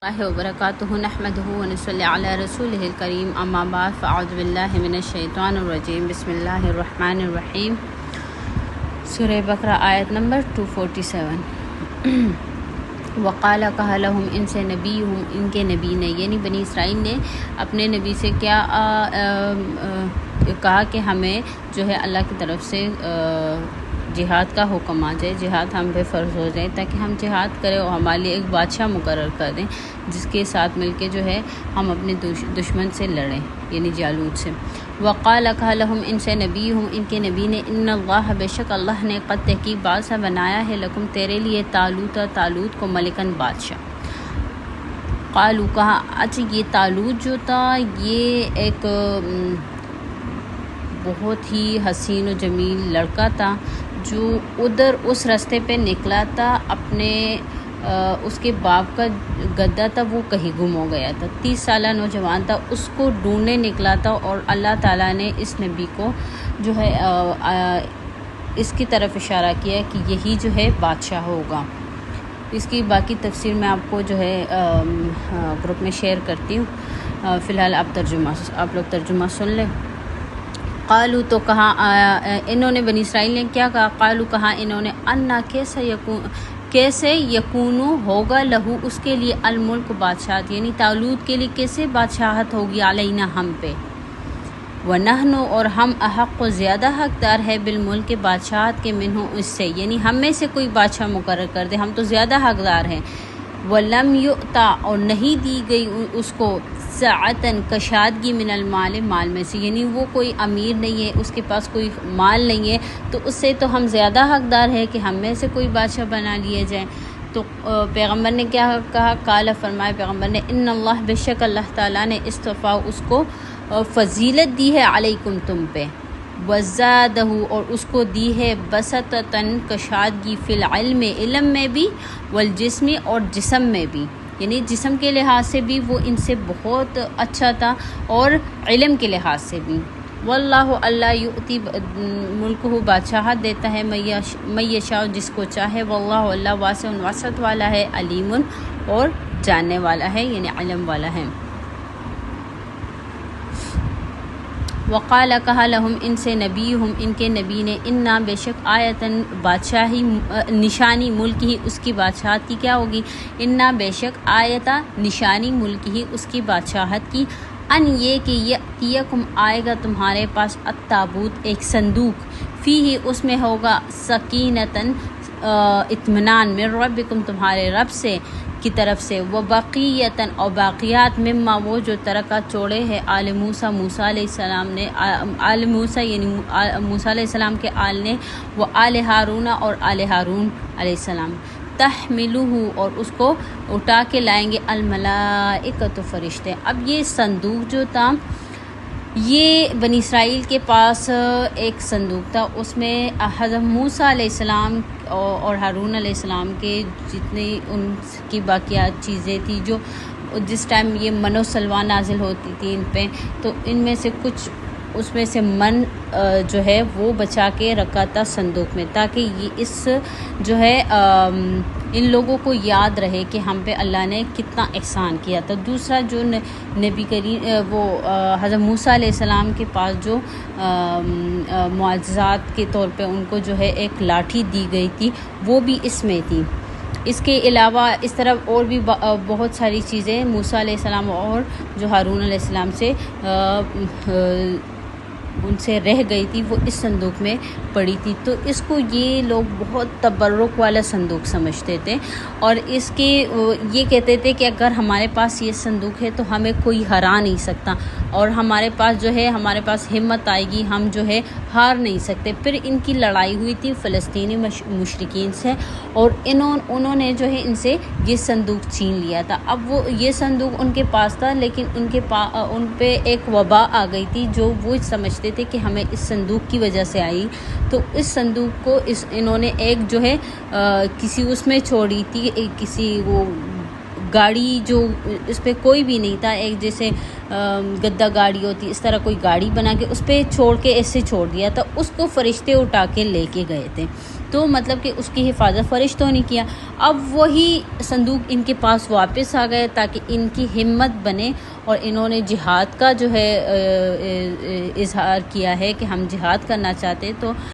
اللہ وبرکاتہ نحمدہ ونصلی علی رسولہ الکریم اما بعد فاعوذ باللہ من الشیطان الرجیم بسم اللہ الرحمن الرحیم سورہ بقرہ آیت نمبر 247 وقال کہا لہم ان سے نبیہم ان کے نبی نے یعنی بنی اسرائیل نے اپنے نبی سے کیا کہا کہ ہمیں جو ہے اللہ کی طرف سے جہاد کا حکم آ جائے، جہاد ہم پہ فرض ہو جائے تاکہ ہم جہاد کریں اور ہمارے لیے ایک بادشاہ مقرر کر دیں جس کے ساتھ مل کے جو ہے ہم اپنے دشمن سے لڑیں یعنی جالوت سے۔ وقال کہا لہم ان سے نبیہم ان کے نبی نے ان اللہ بے شک اللہ نے قد تحقیق بادشاہ بنایا ہے لکم تیرے لیے طالوت کو ملکن بادشاہ۔ قالو کہا اچھا یہ طالوت جو تھا یہ ایک بہت ہی حسین و جمیل لڑکا تھا جو ادھر اس راستے پہ نکلا تھا، اپنے اس کے باپ کا گدھا تھا وہ کہیں گم ہو گیا تھا، 30 سالہ نوجوان تھا، اس کو ڈھونڈنے نکلا تھا اور اللہ تعالیٰ نے اس نبی کو جو ہے اس کی طرف اشارہ کیا کہ یہی جو ہے بادشاہ ہوگا۔ اس کی باقی تفسیر میں آپ کو جو ہے گروپ میں شیئر کرتی ہوں، فی الحال آپ لوگ ترجمہ سن لیں۔ قالو تو کہا انہوں نے بنی اسرائیل نے کیا کہا، قالو کہا انہوں نے انا کیسے یکونو ہوگا لہو اس کے لیے الملک بادشاہت یعنی طالوت کے لیے کیسے بادشاہت ہوگی علینا ہم پہ، ونحن اور ہم احق و زیادہ حقدار ہے بالملک بادشاہت کے منہ اس سے یعنی ہم میں سے کوئی بادشاہ مقرر کر دے ہم تو زیادہ حقدار ہیں۔ ولم یؤتا اور نہیں دی گئی اس کو سعتن کشادگی من المال مال میں سے یعنی وہ کوئی امیر نہیں ہے، اس کے پاس کوئی مال نہیں ہے تو اس سے تو ہم زیادہ حقدار ہے کہ ہم میں سے کوئی بادشاہ بنا لیے جائیں۔ تو پیغمبر نے کیا کہا، قال فرمایا پیغمبر نے ان اللہ بے شک اللہ تعالیٰ نے اصطفیٰ اس کو فضیلت دی ہے علیکم تم پہ، وزادہ اور اس کو دی ہے بسطتاً کشادگی فی العلم علم میں بھی، والجسم اور جسم میں بھی یعنی جسم کے لحاظ سے بھی وہ ان سے بہت اچھا تھا اور علم کے لحاظ سے بھی۔ واللہ اللہ یؤتی ملکہ بادشاہت دیتا ہے من یشاء جس کو چاہے، واللہ اللہ واسع وسعت والا ہے، علیم اور جاننے والا ہے یعنی علم والا ہے۔ وقال کہا لہم ان سے نبیہم ان کے نبی نے انا بے شک آیتن بادشاہی نشانی ملک ہی اس کی بادشاہت کی کیا ہوگی، انا بے شک آیتا نشانی ملک ہی اس کی بادشاہت کی، ان یہ کہ یأتیکم آئے گا تمہارے پاس التابوت ایک صندوق، فیہ اس میں ہوگا سکینتاً اطمینان من ربکم تمہارے رب سے کی طرف سے، وبقیتاً اور باقیات مما وہ جو ترکہ چھوڑے ہے آل موسیٰ موسیٰ علیہ السلام نے، آل موسیٰ یعنی موسیٰ علیہ السلام کے آل نے، وہ آل ہارون اور آل ہارون علیہ السلام، تحملہ اور اس کو اٹھا کے لائیں گے الملائکۃ فرشتے۔ اب یہ صندوق جو تھا یہ بنی اسرائیل کے پاس ایک صندوق تھا، اس میں حضرت موسیٰ علیہ السلام اور ہارون علیہ السلام کے جتنی ان کی باقیات چیزیں تھیں جو جس ٹائم یہ من و سلوہ نازل ہوتی تھی ان پہ تو ان میں سے کچھ اس میں سے من جو ہے وہ بچا کے رکھا تھا صندوق میں تاکہ یہ اس جو ہے ان لوگوں کو یاد رہے کہ ہم پہ اللہ نے کتنا احسان کیا تھا۔ دوسرا جو نبی کریم وہ حضرت موسیٰ علیہ السلام کے پاس جو معجزات کے طور پہ ان کو جو ہے ایک لاٹھی دی گئی تھی وہ بھی اس میں تھی۔ اس کے علاوہ اس طرح اور بھی بہت ساری چیزیں موسیٰ علیہ السلام اور جو ہارون علیہ السلام سے ان سے رہ گئی تھی وہ اس صندوق میں پڑی تھی، تو اس کو یہ لوگ بہت تبرک والا صندوق سمجھتے تھے اور اس کے یہ کہتے تھے کہ اگر ہمارے پاس یہ صندوق ہے تو ہمیں کوئی ہرا نہیں سکتا اور ہمارے پاس جو ہے ہمارے پاس ہمت آئے گی ہم جو ہے ہار نہیں سکتے۔ پھر ان کی لڑائی ہوئی تھی فلسطینی مشرکین سے اور انہوں نے جو ہے ان سے یہ صندوق چھین لیا تھا۔ اب وہ یہ صندوق ان کے پاس تھا لیکن ان پہ ایک وبا آ گئی تھی جو وہ سمجھتے تھے کہ ہمیں اس صندوق کی وجہ سے آئی، تو اس صندوق کو انہوں نے ایک جو ہے کسی اس میں چھوڑی تھی، کسی وہ گاڑی جو اس پہ کوئی بھی نہیں تھا، ایک جیسے گدا گاڑی ہوتی اس طرح کوئی گاڑی بنا کے اس پہ چھوڑ کے ایسے چھوڑ دیا تھا، اس کو فرشتے اٹھا کے لے کے گئے تھے، تو مطلب کہ اس کی حفاظت فرشتوں نے کیا۔ اب وہی صندوق ان کے پاس واپس آ گئے تاکہ ان کی ہمت بنے، اور انہوں نے جہاد کا جو ہے اظہار کیا ہے کہ ہم جہاد کرنا چاہتے، تو